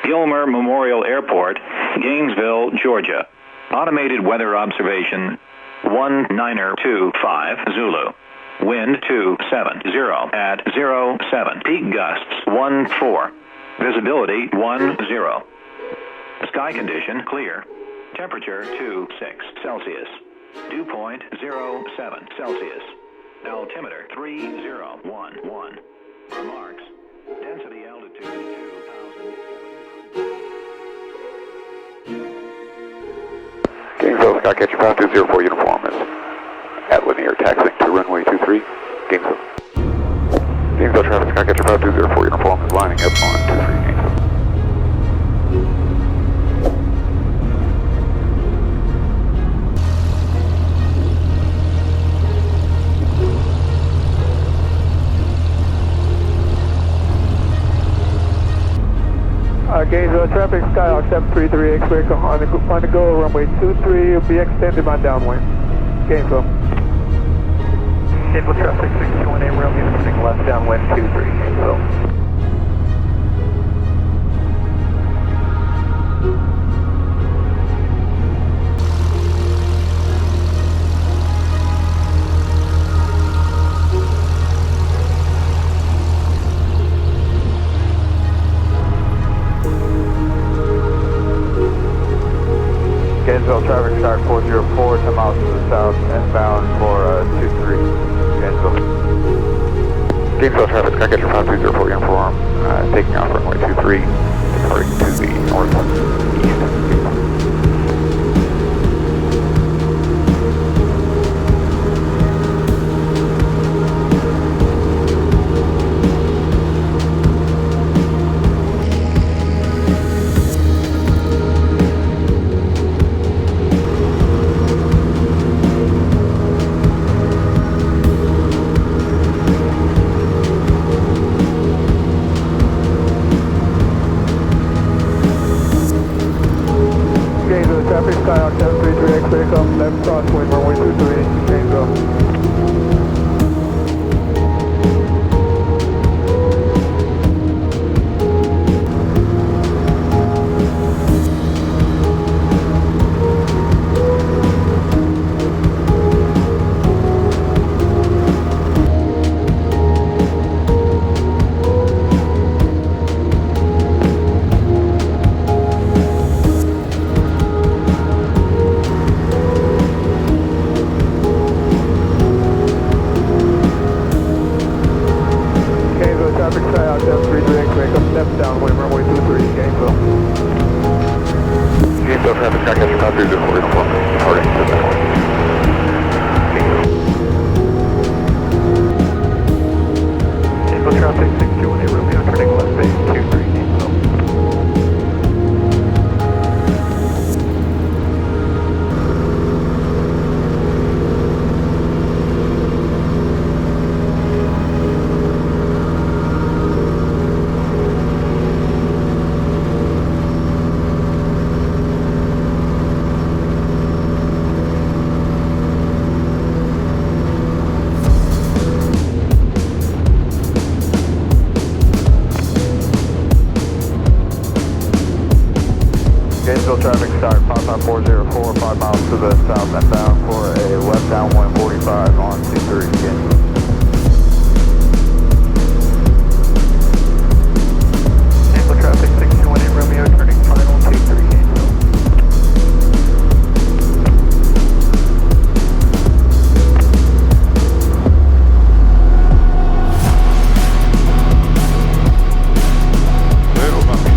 Gilmer Memorial Airport, Gainesville, Georgia. Automated weather observation 1925 Zulu. Wind 270 at 07. Peak gusts 14. Visibility 10. Sky condition clear. Temperature 26 Celsius. Dew point 07 Celsius. Altimeter 3011. Remarks. Density altitude 2000. Gainesville, Skycatcher 5204 uniform is at linear taxiing to runway 23, Gainesville. Gainesville traffic, Skycatcher 5204 uniform is lining up on 23, Gainesville. Gainesville traffic, Skyhawk 733 X-ray on the go, runway 23, will be extended by downwind. Gainesville. Gainesville traffic 621A, Romeo, turning left downwind 23, Gainesville. Gainesville traffic start 404, 10 miles to the south, inbound for 23, Gainesville. Gainesville traffic, Skycatcher 5204 uniform, taking off runway 23, departing to the northeast. Traffic Skyhawk 733 X-ray, come left crosswind, runway 23, Gainesville. Traffic Skyhawk 733 X-ray, come step downwind, runway 23, Gainesville. Gainesville traffic, Skycatcher 5204 uniform, departing to the north. Gainesville traffic 621A, Romeo, turning left base 23, Gainesville. Gainesville traffic start 55404, 5 miles to the south and bound for a left downwind 45 on 23, Gainesville. Gainesville traffic 621A, Romeo, turning final 23, Gainesville. Little bumpy.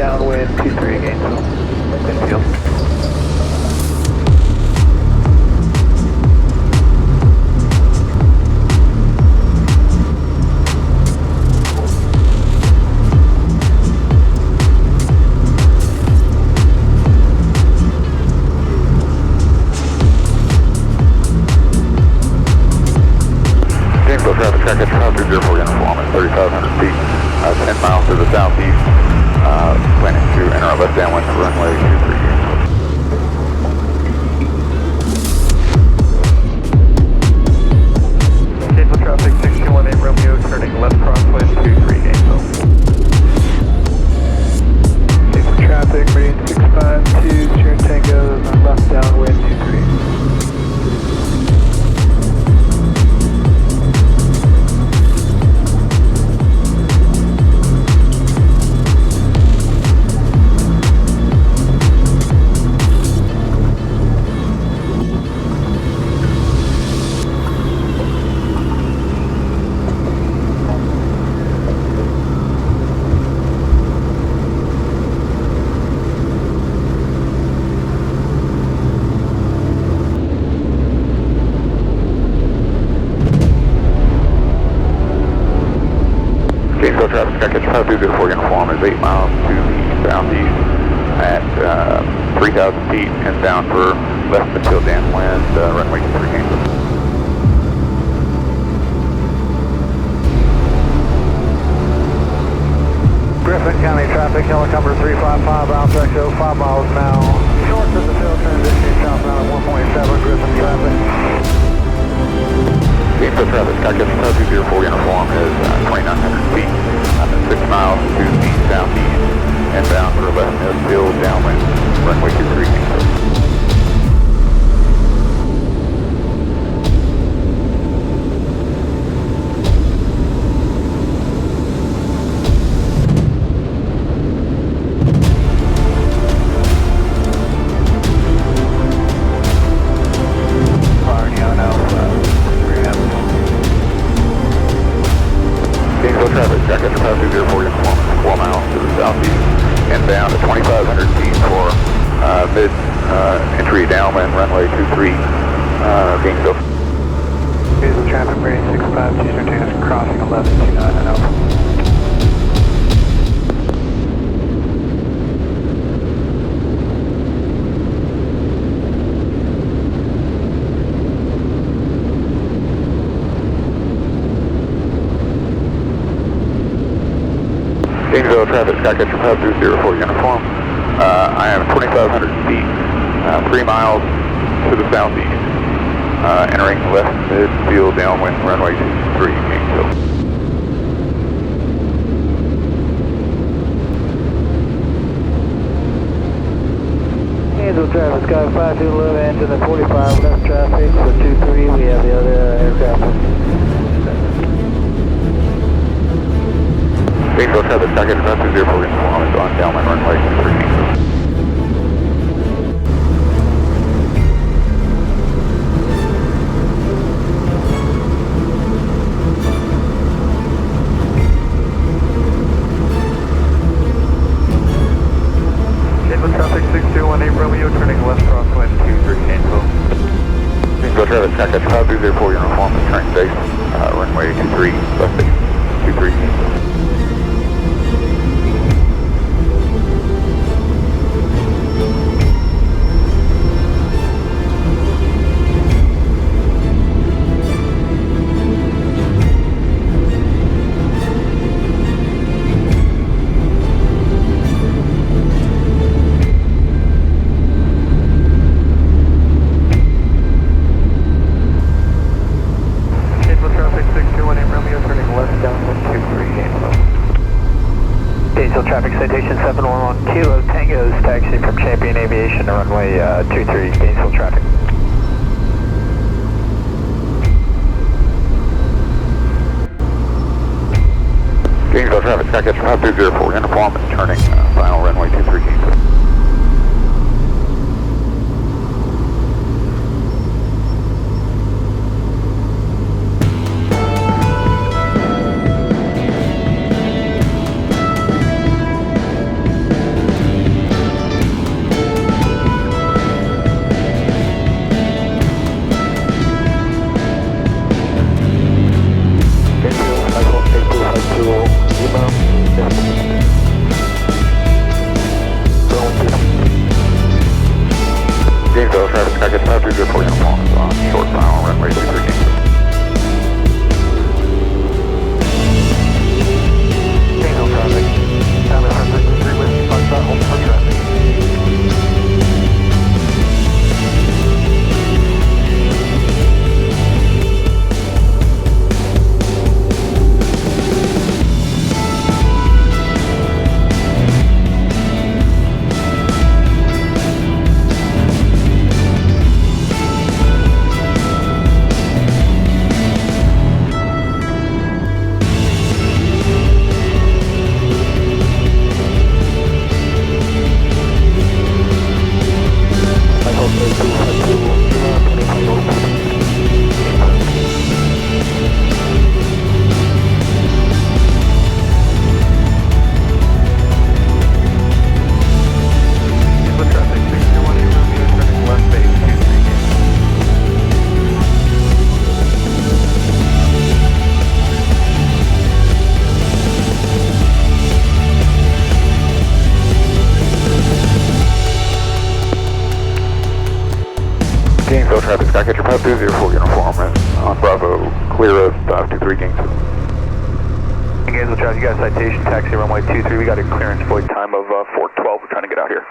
downwind 23 Gainesville. Infield. Gainesville traffic, Skycatcher 520 uniform at 3,500 feet, 10 miles to the southeast, planning to enter a left downwind to runway 23 Gainesville. Gainesville traffic 6218 Romeo turning left crosswind 23 Gainesville. Gainesville traffic Meridian 652, Sierra Tango, left downwind 23. Gainesville traffic, Skycatcher 520 uniform is 8 miles to the southeast at 3,000 feet, inbound for left until downwind, runway 23 Gainesville. Griffin County traffic, helicopter 355, Altimex 5 miles now. Short to the field, transitioning southbound at 1.7, Griffin traffic. Gainesville traffic, Skycatcher 520 uniform is 2,900 feet, 6 miles to the southeast, inbound for left midfield, downwind, runway 23 Gainesville. Gainesville traffic, Skycatcher 520 uniform, 4 miles to the southeast, inbound at 2,500 feet for mid-entry downwind, runway 23, Gainesville. Gainesville traffic, Meridian 652, Sierra Tango, crossing 1129 and Alpha. Gainesville traffic, Skycatcher 520 uniform. I am 2,500 feet, 3 miles to the southeast, entering left midfield downwind, runway 23 Gainesville. Gainesville traffic, Sky 521 engine at 45 left traffic for 23, we have the other aircraft. Gainesville traffic, Skycatcher 520 uniform is on downwind, runway 23 Gainesville. Gainesville traffic 6218 Romeo turning left crosswind 23 Gainesville. Gainesville traffic, Skycatcher 520 uniform is turning station, runway 23, left station, 23 Gainesville. Traffic citation 711 Kilo Tango's taxi from Champion Aviation to runway 23 Gainesville traffic. Gainesville traffic, Skycatcher 5204 uniform is turning final runway 23 Gainesville. Gainesville traffic, Skycatcher 524 uniform, and on Bravo, clear of 523 Gainesville. Gainesville traffic, you got a citation, taxi runway 23, we got a clearance void time of 412, we're trying to get out here.